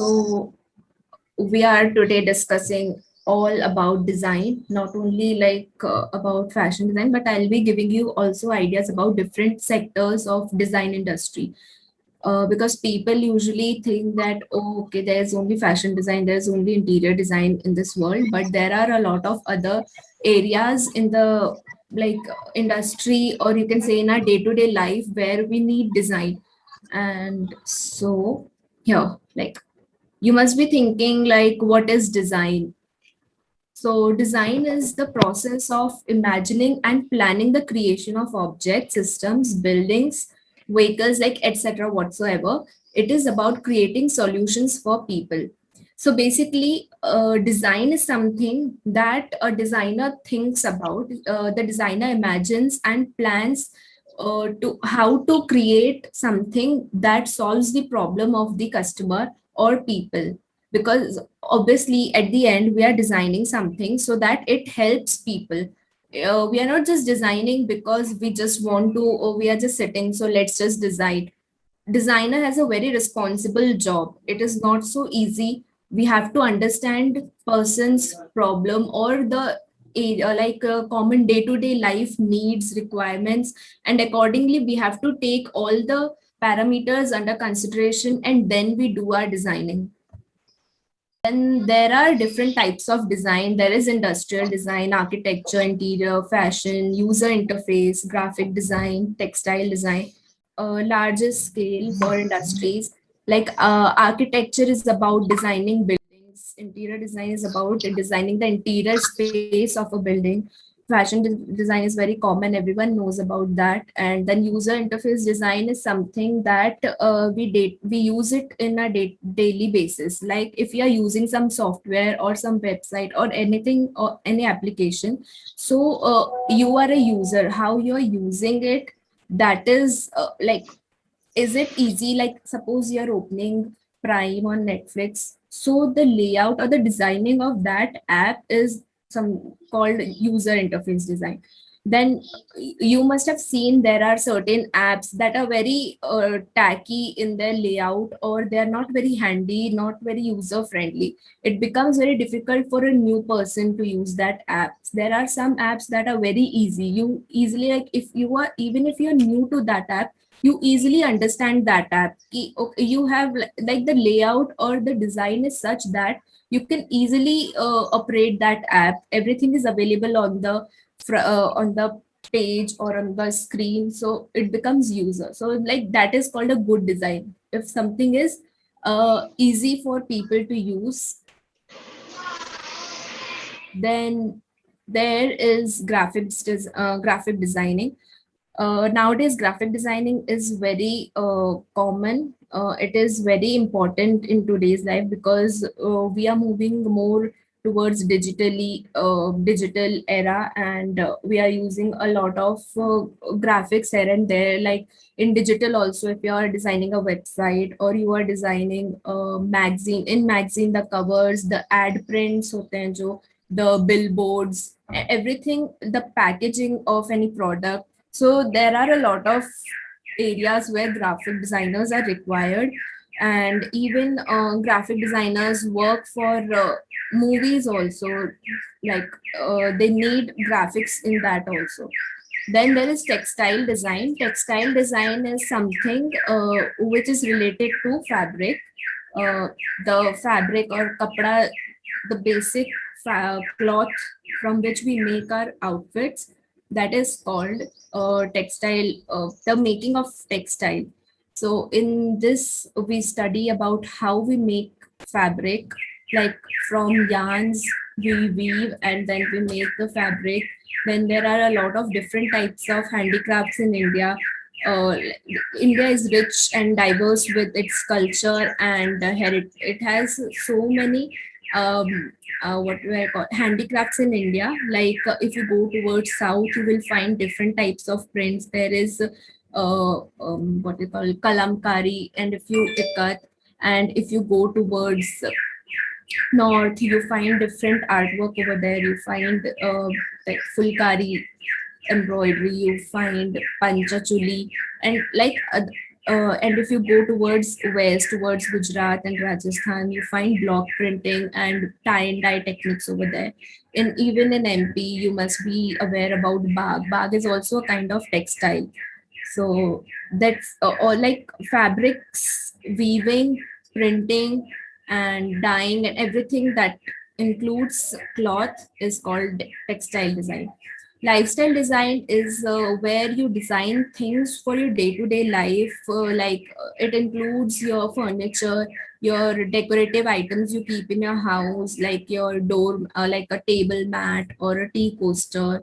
So we are today discussing all about design, not only about fashion design, but I'll be giving you also ideas about different sectors of design industry. Because people usually think that, oh, okay, there's only fashion design, there's only interior design in this world, but there are a lot of other areas in the industry, or you can say in our day-to-day life, where we need design. And so here, you must be thinking, like, what is design? So design is the process of imagining and planning the creation of objects, systems, buildings, vehicles, like etc. whatsoever. It is about creating solutions for people. So basically, design is something that a designer thinks about. The designer imagines and plans to how to create something that solves the problem of the customer or people, because obviously at the end we are designing something so that it helps people. We are not just designing because we just want to, or we are just sitting, so let's just design. Designer has a very responsible job. It is not so easy. We have to understand person's problem, or the common day-to-day life needs, requirements, and accordingly we have to take all the parameters under consideration, and then we do our designing. Then there are different types of design. There is industrial design, architecture, interior, fashion, user interface, graphic design, textile design, larger scale for industries. Architecture is about designing buildings, interior design is about designing the interior space of a building. Design is very common, everyone knows about that. And then user interface design is something that we use it in a daily basis. Like if you are using some software or some website or anything or any application, so you are a user, how you are using it, that is is it easy? Like suppose you're opening Prime on Netflix, so the layout or the designing of that app is some called user interface design. Then you must have seen there are certain apps that are very tacky in their layout, or they are not very handy, not very user friendly. It becomes very difficult for a new person to use that app. There are some apps that are very easy. You easily, like if you are, even if you're new to that app, you easily understand that app. Okay, you have like the layout or the design is such that you can easily operate that app. Everything is available on the page or on the screen, so it becomes user. So like that is called a good design, if something is easy for people to use. Then there is graphic designing. Nowadays graphic designing is very common. It is very important in today's life, because we are moving more towards digital era, and we are using a lot of graphics here and there. Like in digital also, if you are designing a website or you are designing a magazine, in magazine the covers, the ad prints hote hain jo, the billboards, everything, the packaging of any product. So there are a lot of areas where graphic designers are required. And even graphic designers work for movies also. Like they need graphics in that also. Then there is textile design. Textile design is something which is related to fabric. uh, the fabric or kapda, the basic cloth from which we make our outfits, that is called textile, the making of textile. So in this we study about how we make fabric, like from yarns we weave and then we make the fabric. Then there are a lot of different types of handicrafts in India. uh, India is rich and diverse with its culture and it has so many what do I call handicrafts in India. Like if you go towards south, you will find different types of prints. There is what you call kalamkari, and if you ikat, and if you go towards north, you find different artwork over there. You find like fulkari embroidery, you find panchachuli, and like And if you go towards west, towards Gujarat and Rajasthan, you find block printing and tie and dye techniques over there. And even in MP, you must be aware about bag. Bag is also a kind of textile. So that's or like fabrics, weaving, printing, and dyeing, and everything that includes cloth is called textile design. Lifestyle design is where you design things for your day-to-day life. It includes your furniture, your decorative items you keep in your house, like your door, like a table mat or a tea coaster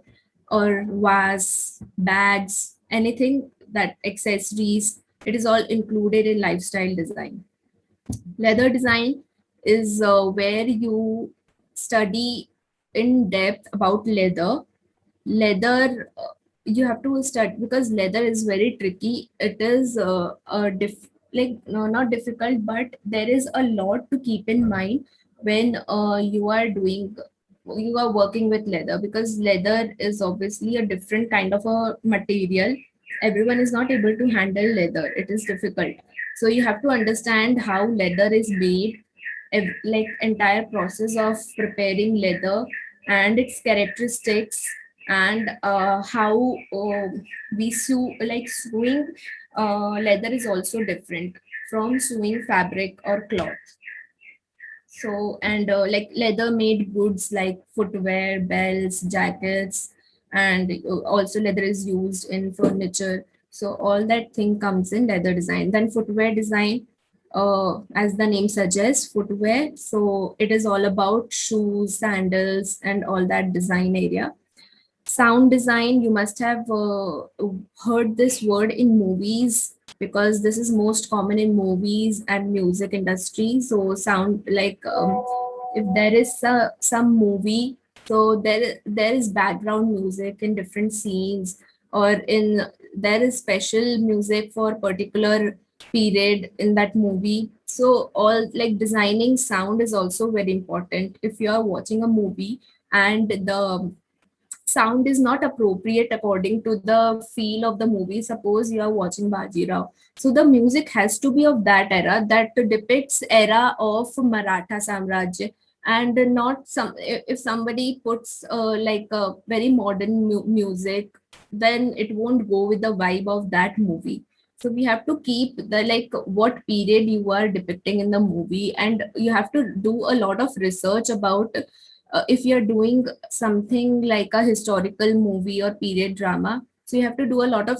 or vase, bags, anything that accessories. It is all included in lifestyle design. Leather design is where you study in depth about leather. You have to start because leather is very tricky. It is like no, not difficult, but there is a lot to keep in mind when you are working with leather, because leather is obviously a different kind of a material. Everyone is not able to handle leather. It is difficult. So you have to understand how leather is made, like entire process of preparing leather and its characteristics, and how we sew, like sewing leather is also different from sewing fabric or cloth. So, and like leather made goods like footwear, belts, jackets, and also leather is used in furniture. So all that thing comes in leather design. Then footwear design, as the name suggests, footwear. So it is all about shoes, sandals, and all that design area. Sound design, you must have heard this word in movies, because this is most common in movies and music industry. So sound, like if there is some movie, so there is background music in different scenes, or in there is special music for particular period in that movie. So all, like designing sound is also very important. If you are watching a movie and the sound is not appropriate according to the feel of the movie. Suppose you are watching Bajirao. So the music has to be of that era, that depicts era of Maratha Samrajya, and not some, if somebody puts like a very modern music, then it won't go with the vibe of that movie. So we have to keep the, like what period you are depicting in the movie, and you have to do a lot of research about, if you're doing something like a historical movie or period drama, so you have to do a lot of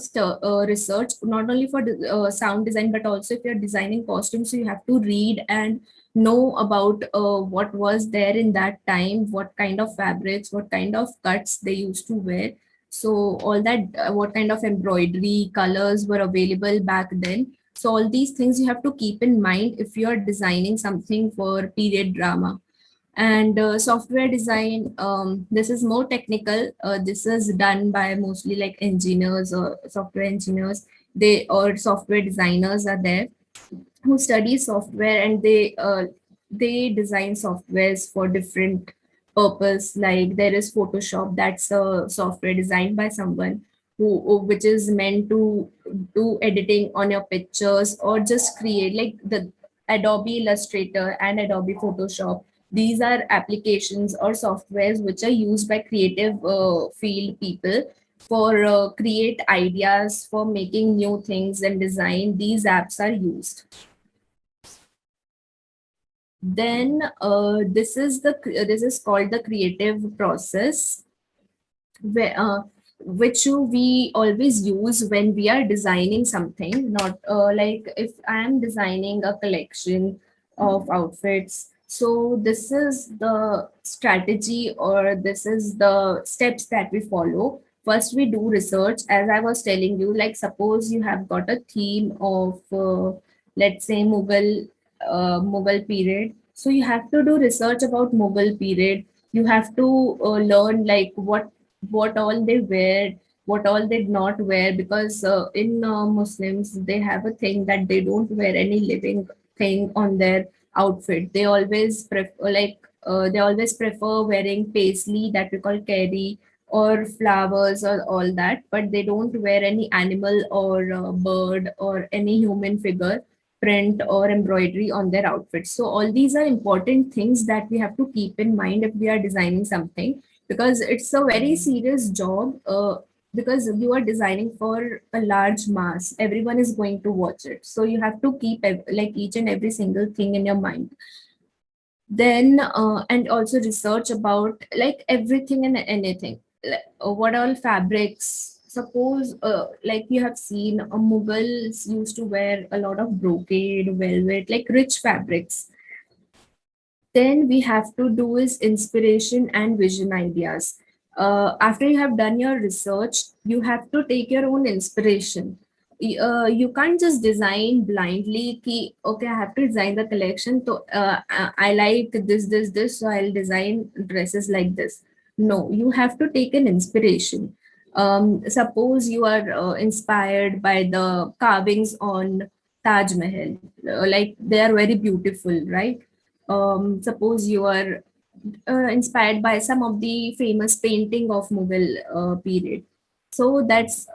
research, not only for sound design, but also if you're designing costumes, so you have to read and know about what was there in that time, what kind of fabrics, what kind of cuts they used to wear. So all that, what kind of embroidery colors were available back then. So all these things you have to keep in mind if you're designing something for period drama. And software design, this is more technical. This is done by mostly like engineers or software engineers. They, or software designers are there who study software, and they design softwares for different purpose. Like there is Photoshop, that's a software designed by someone which is meant to do editing on your pictures, or just create, like the Adobe Illustrator and Adobe Photoshop. These are applications or softwares which are used by creative field people for create ideas, for making new things and design. These apps are used. Then this is called the creative process, where, which we always use when we are designing something. Not like if I am designing a collection of outfits, so this is the strategy, or this is the steps that we follow. First we do research, as I was telling you. Like suppose you have got a theme of let's say Mughal period, so you have to do research about Mughal period. You have to learn like what all they wear, what all they not wear, because in Muslims they have a thing that they don't wear any living thing on their outfit. They always prefer wearing paisley, that we call keri, or flowers or all that, but they don't wear any animal or bird or any human figure print or embroidery on their outfits. So all these are important things that we have to keep in mind if we are designing something, because it's a very serious job, because you are designing for a large mass, everyone is going to watch it, so you have to keep like each and every single thing in your mind. Then and also research about like everything and anything, like, what all fabrics, suppose like you have seen mughals used to wear a lot of brocade, velvet, like rich fabrics. Then we have to do is inspiration and vision ideas. After you have done your research, you have to take your own inspiration. You can't just design blindly ki, okay, I have to design the collection, so I like this, so I'll design dresses like this. No, you have to take an inspiration. Suppose you are inspired by the carvings on Taj Mahal, like they are very beautiful, right? Suppose you are inspired by some of the famous painting of Mughal period. So that's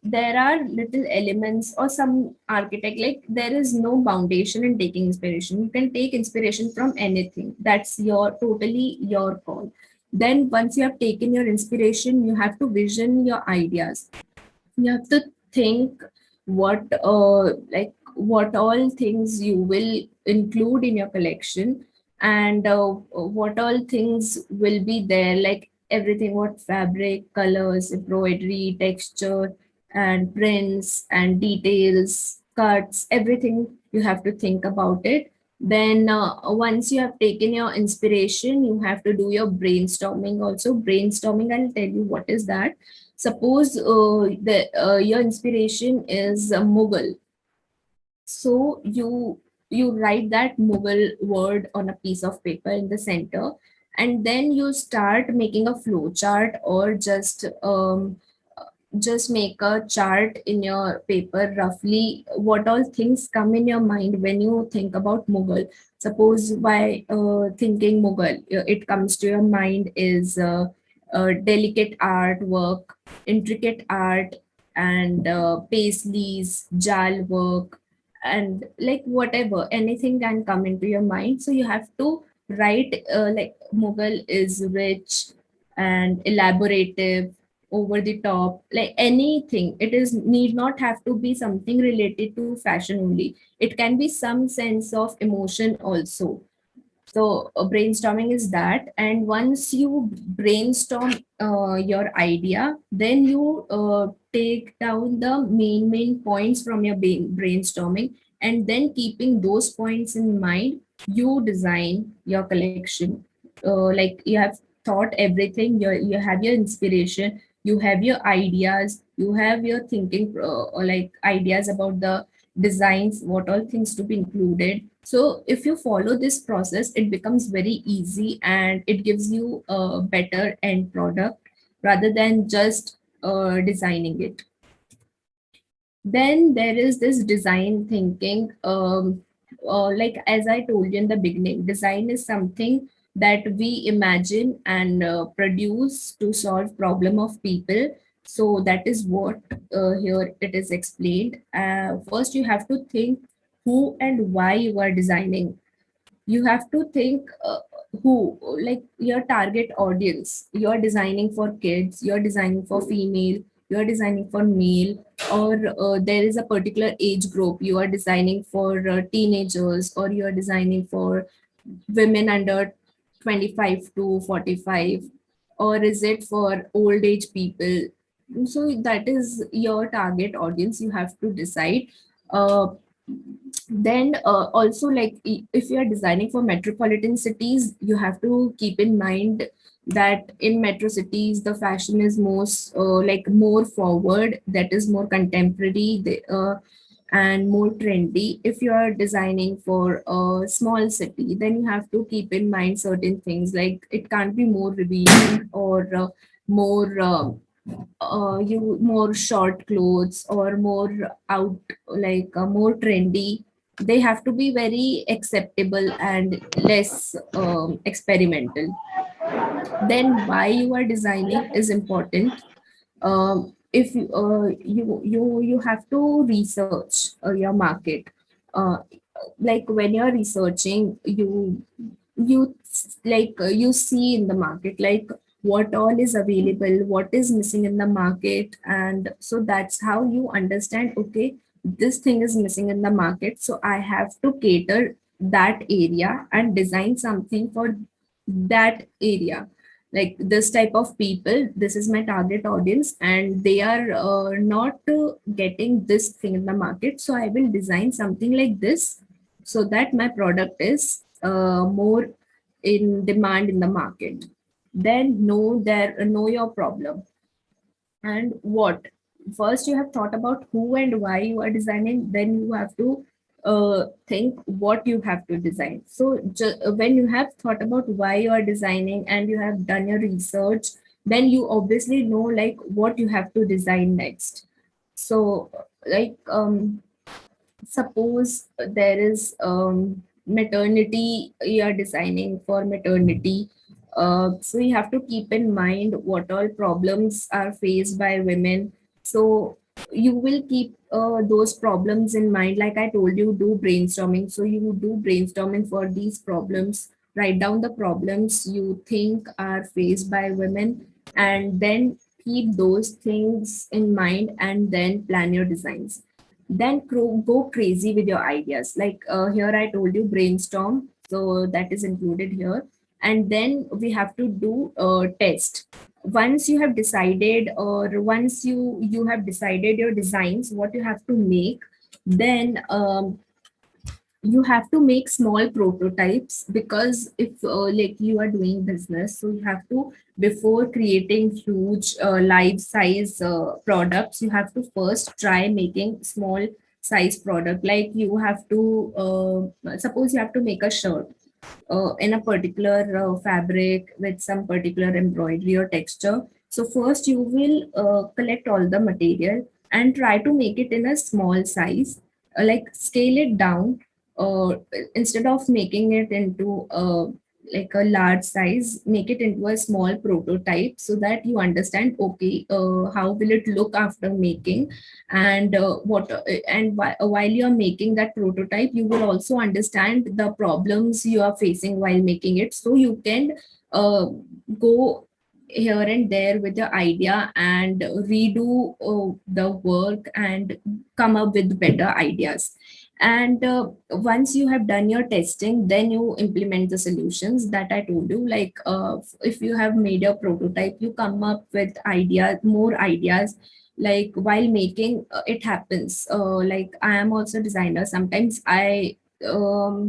there are little elements or some architect, like there is no foundation in taking inspiration. You can take inspiration from anything. That's your totally your call. Then once you have taken your inspiration, you have to vision your ideas. You have to think what like what all things you will include in your collection, and what all things will be there, like everything, what fabric, colors, embroidery, texture, and prints and details, cuts, everything you have to think about it. Then once you have taken your inspiration, you have to do your brainstorming. Also brainstorming, I'll tell you what is that. Suppose your inspiration is Mughal, so you write that Mughal word on a piece of paper in the center, and then you start making a flow chart, or just make a chart in your paper roughly what all things come in your mind when you think about Mughal. Suppose by thinking Mughal, it comes to your mind is delicate artwork, intricate art, and paisleys, jal work, and like whatever, anything can come into your mind. So you have to write like Mughal is rich and elaborative, over the top, like anything. It is need not have to be something related to fashion only. It can be some sense of emotion also. So brainstorming is that, and once you brainstorm your idea, then you take down the main points from your brainstorming, and then keeping those points in mind, you design your collection. Like you have thought everything, you have your inspiration, you have your ideas, you have your thinking, or like ideas about the designs, what all things to be included. So if you follow this process, it becomes very easy and it gives you a better end product rather than just designing it. Then there is this design thinking. Like as I told you in the beginning, design is something that we imagine and produce to solve problem of people. So that is what here it is explained. First, you have to think who and why you are designing. You have to think who, like your target audience. You're designing for kids, you're designing for female, you're designing for male, or there is a particular age group, you are designing for teenagers, or you are designing for women under 25 to 45, or is it for old age people. So that is your target audience, you have to decide. uh, then also, like if you are designing for metropolitan cities, you have to keep in mind that in metro cities the fashion is most like more forward, that is more contemporary, and more trendy. If you are designing for a small city, then you have to keep in mind certain things, like it can't be more revealing, or more you more short clothes, or more out, like more trendy. They have to be very acceptable and less experimental. Then why you are designing is important. If you have to research your market. uh, like when you're researching, you you see in the market, like what all is available, what is missing in the market, and so that's how you understand, okay, this thing is missing in the market, so I have to cater that area and design something for that area. Like this type of people, this is my target audience, and they are not getting this thing in the market, so I will design something like this so that my product is more in demand in the market. Then know your problem. And what, first you have thought about who and why you are designing, then you have to think what you have to design. So when you have thought about why you are designing and you have done your research, then you obviously know like what you have to design next. So like suppose there is maternity, you are designing for maternity. So you have to keep in mind what all problems are faced by women. So you will keep those problems in mind. Like I told you, do brainstorming. So you do brainstorming for these problems. Write down the problems you think are faced by women, and then keep those things in mind, and then plan your designs. Then go crazy with your ideas. Like here I told you brainstorm, so that is included here. And then we have to do a test. Once you have decided, or once you have decided your designs, what you have to make, then you have to make small prototypes, because if like you are doing business, so you have to, before creating huge life size products, you have to first try making small size product. Like you have to suppose you have to make a shirt in a particular fabric with some particular embroidery or texture. So first you will collect all the material and try to make it in a small size, like scale it down. uh, Instead of making it into like a large size, make it into a small prototype, so that you understand, okay, how will it look after making. And while you are making that prototype, you will also understand the problems you are facing while making it, so you can uh, go here and there with your idea and redo the work and come up with better ideas. And once you have done your testing, then you implement the solutions that I told you. Like if you have made your prototype, you come up with ideas, more ideas. Like while making, it happens, like I am also designer. Sometimes I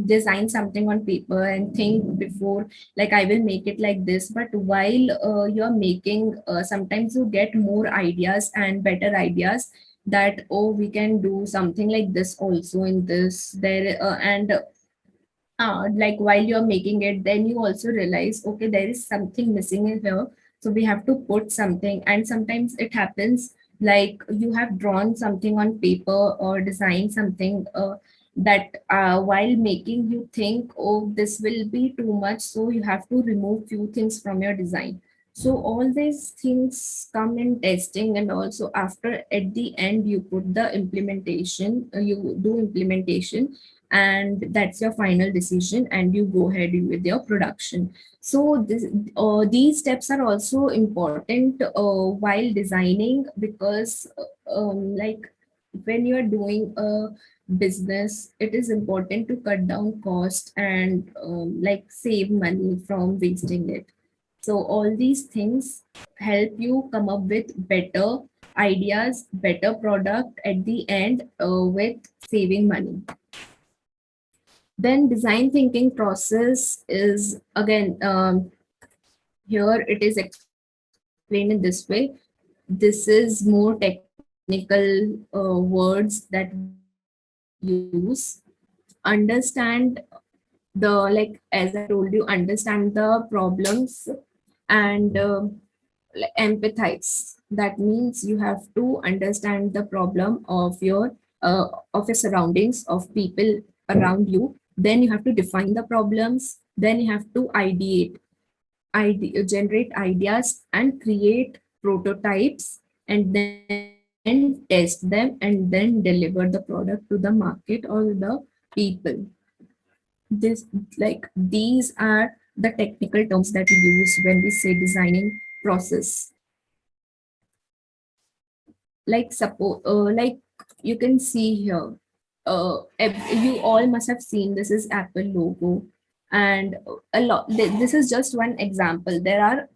design something on paper and think before, like I will make it like this, but while you're making, sometimes you get more ideas and better ideas, that oh, we can do something like this also in this there. And like while you're making it, then you also realize, okay, there is something missing in here, so we have to put something. And sometimes it happens, like you have drawn something on paper or designed something, that while making, you think, oh, this will be too much, so you have to remove few things from your design. So all these things come in testing, and also after, at the end, you put the implementation, you do implementation, and that's your final decision, and you go ahead with your production. So these steps are also important while designing, because like when you're doing a business, it is important to cut down cost and like save money from wasting it. So all these things help you come up with better ideas, better product at the end, with saving money. Then design thinking process is again, here it is explained in this way. This is more technical words that we use. Understand the, like as I told you, understand the problems, and empathize. That means you have to understand the problem of your surroundings, of people around you. Then you have to define the problems, then you have to ideate. generate ideas and create prototypes, and then test them, and then deliver the product to the market or the people. This, like, these are the technical terms that we use when we say designing process. Like suppose, like, you can see here, you all must have seen this is Apple logo, and a lot, this is just one example. There are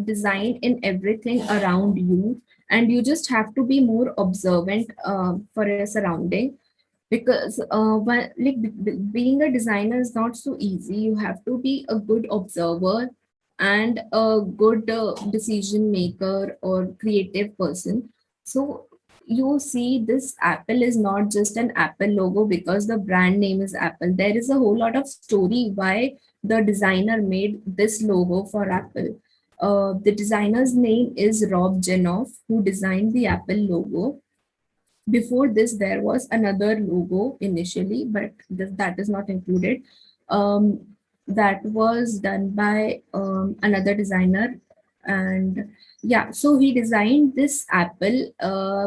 design in everything around you, and you just have to be more observant for your surrounding, because being a designer is not so easy. You have to be a good observer and a good decision maker or creative person. So you see, this Apple is not just an Apple logo because the brand name is Apple. There is a whole lot of story why the designer made this logo for Apple. The designer's name is Rob Janoff, who designed the Apple logo. Before this, there was another logo initially, but that is not included. Um, that was done by another designer. And yeah, so he designed this apple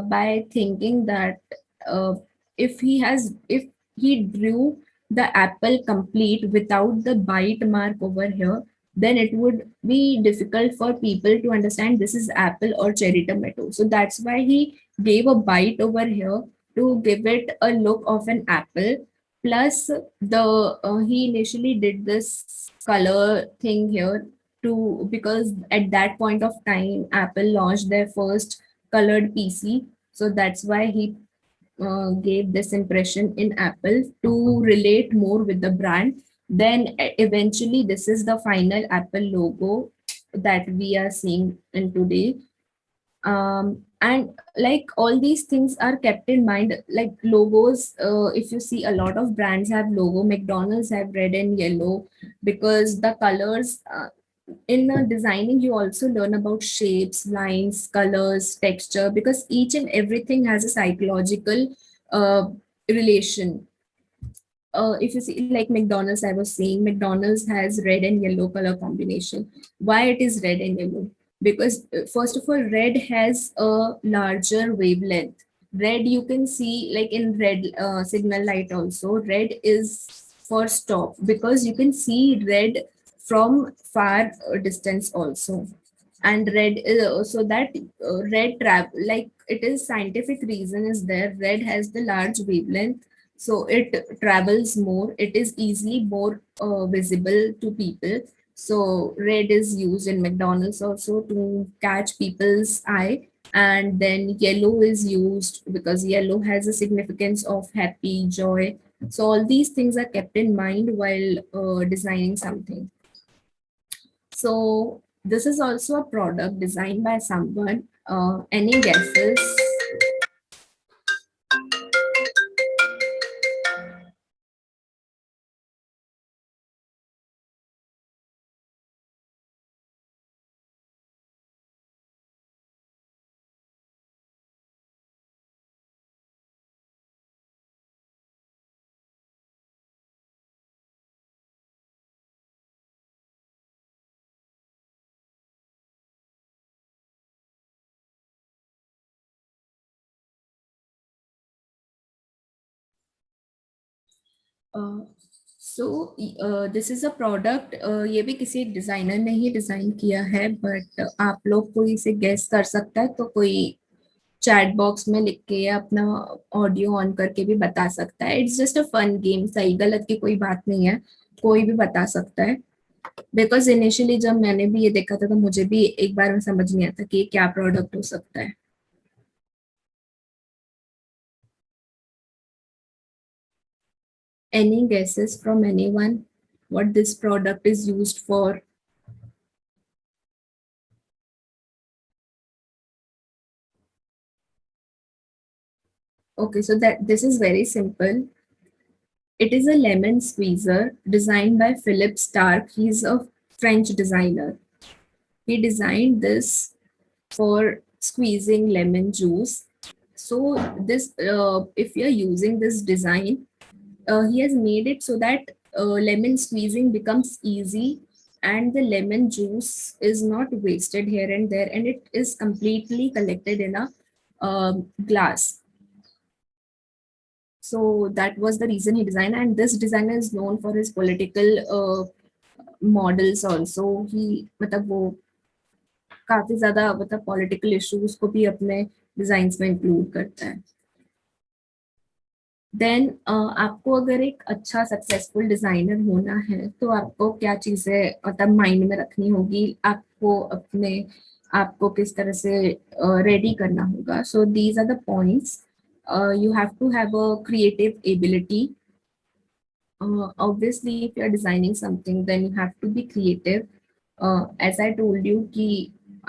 by thinking that uh, if he drew the apple complete without the bite mark over here, then it would be difficult for people to understand this is apple or cherry tomato. So that's why he gave a bite over here to give it a look of an apple. Plus, the he initially did this color thing here to, because at that point of time, Apple launched their first colored PC. So that's why he gave this impression in Apple to relate more with the brand. Then eventually, this is the final Apple logo that we are seeing in today. And like, all these things are kept in mind, like logos. If you see, a lot of brands have logo. McDonald's have red and yellow, because the colors, in designing, you also learn about shapes, lines, colors, texture, because each and everything has a psychological uh, relation. If you see, like McDonald's, I was saying, McDonald's has red and yellow color combination. Why it is red and yellow? Because first of all, red has a larger wavelength. Red, you can see, like in red signal light also, red is for stop, because you can see red from far distance also. And red, so that red trap, like, it is scientific reason is there. Red has the large wavelength, so it travels more, it is easily more visible to people. So red is used in McDonald's also to catch people's eye. And then yellow is used because yellow has a significance of happy, joy. So all these things are kept in mind while designing something. So this is also a product designed by someone. Any guesses? So this is a product, ये भी किसी एक designer ने ही design किया है, but आप लोग कोई इसे गेस कर सकता है तो कोई चैट बॉक्स में लिख के या अपना ऑडियो ऑन करके भी बता सकता है. It's just a fun game, सही गलत की कोई बात नहीं है, कोई भी बता सकता है. बिकॉज इनिशियली जब मैंने भी ये देखा था तो मुझे भी एक बार में समझ नहीं आता कि ये क्या प्रोडक्ट हो सकता है. Any guesses from anyone what this product is used for? Okay, so that this is very simple. It is a lemon squeezer designed by Philip Stark. He's a French designer. He designed this for squeezing lemon juice. So this, if you're using this design, he has made it so that lemon squeezing becomes easy and the lemon juice is not wasted here and there, and it is completely collected in a glass. So that was the reason he designed, and this designer is known for his political models also. He मतलब वो काफी ज्यादा मतलब political issues को भी अपने designs में include करता है. देन आपको अगर एक अच्छा सक्सेसफुल डिजाइनर होना है तो आपको क्या चीजें मतलब माइंड में रखनी होगी, आपको अपने आपको किस तरह से रेडी करना होगा. So these are the points. You have to have a creative ability. Obviously, if you are designing something, then you have to be creative. As I told you कि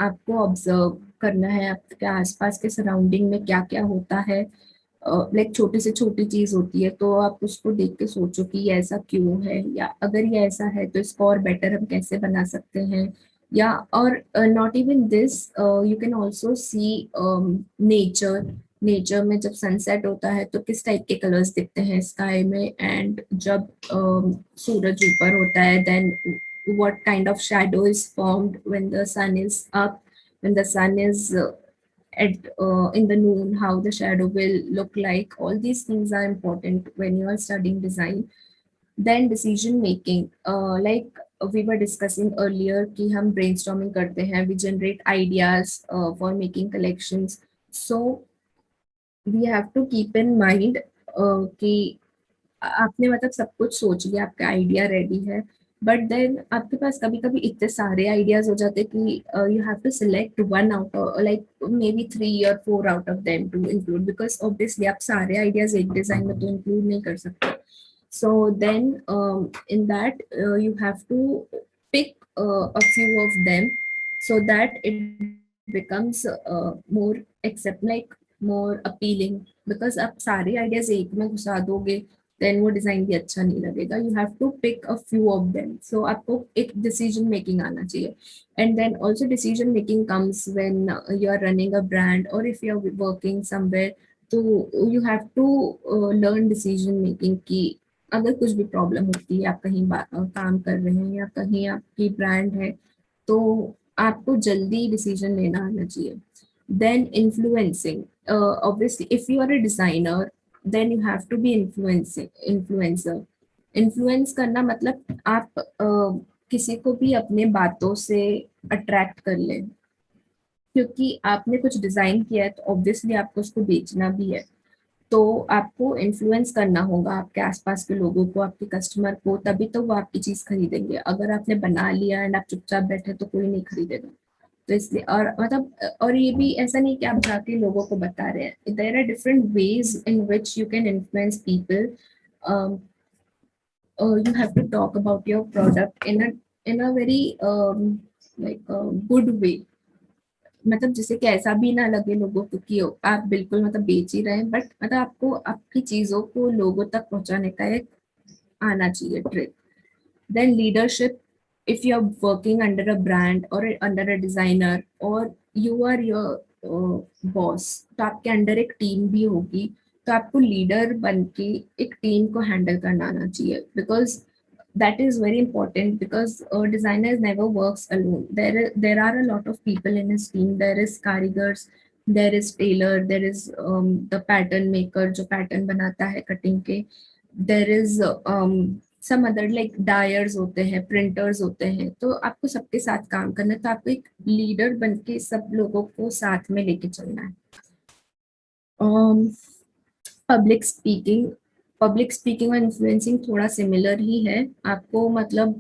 आपको ऑब्जर्व करना है आपके आसपास के सराउंडिंग में क्या क्या होता है. लाइक छोटी से छोटी चीज होती है तो आप उसको देख के सोचो कि ये ऐसा क्यों है, या अगर ये ऐसा है तो इसको और बेटर हम कैसे बना सकते हैं. या और not even this, you can also see nature. Nature में जब सनसेट होता है तो किस टाइप के कलर्स दिखते हैं स्काई में, एंड जब सूरज ऊपर होता है then what kind of shadow is formed when the sun is up, when the sun is at in the noon, how the shadow will look like. All these things are important when you are studying design. Then decision making, like we were discussing earlier कि हम brainstorming करते हैं, we generate ideas for making collections. So we have to keep in mind कि आपने मतलब सब कुछ सोच लिया, आपका आइडिया रेडी है, बट देन आपके पास कभी कभी इतने सारे आइडियाज हो जाते हैं कि you have to select one out of like maybe 3 or 4 out of them to include, because obviously आप सारे आइडियाज एक डिजाइन में तो इंक्लूड नहीं कर सकते. So then in that you have to pick a few of them so that it becomes more accept like more appealing. Because आप सारे आइडियाज एक में घुसा दोगे देन वो डिजाइन भी अच्छा नहीं लगेगा. You have to pick a few of them. So आपको एक डिसीजन मेकिंग आना चाहिए. And then also decision making comes when you are running a brand और if you are working somewhere. तो you have to learn decision making की अगर कुछ भी प्रॉब्लम होती है, आप कहीं काम कर रहे हैं या कहीं आपकी ब्रांड है, तो आपको जल्दी डिसीजन लेना आना चाहिए. Then influencing, obviously if you are a designer then you have to be influencer. Influence करना मतलब आप किसी को भी अपने बातों से अट्रैक्ट कर लें, क्योंकि आपने कुछ डिजाइन किया है तो ऑब्वियसली आपको उसको बेचना भी है. तो आपको इन्फ्लुएंस करना होगा आपके आसपास के लोगों को, आपके कस्टमर को, तभी तो वो आपकी चीज खरीदेंगे. अगर आपने बना लिया एंड आप चुपचाप बैठे तो कोई नहीं खरीदेगा. तो इसलिए और मतलब और ये भी ऐसा नहीं कि आप जाके लोगों को बता रहे हैं. There are different ways in which you can influence people. You have to talk about your product in a very like good way. मतलब जिससे कि ऐसा भी ना लगे लोगों को कि आप बिल्कुल मतलब बेच ही रहे हैं, बट मतलब आपको आपकी चीजों को लोगों तक पहुंचाने का एक आना चाहिए trick. Then leadership, if you're working under a brand or under a designer or you are your boss, तो आपके अंडर एक टीम भी होगी. तो आपको लीडर बन के एक टीम को हैंडल करना आना चाहिए. Because that is very important because a designer never works alone. There are a lot of people in his team. There is karigars, there is tailor, there is the pattern maker जो pattern बनाता है cutting के. There is some other like dyers होते हैं, printers होते हैं. तो आपको सबके साथ काम करना है. तो आपको एक लीडर बन के सब लोगों को साथ में लेके चलना है. पब्लिक स्पीकिंग और इन्फ्लुएंसिंग थोड़ा सिमिलर ही है. आपको मतलब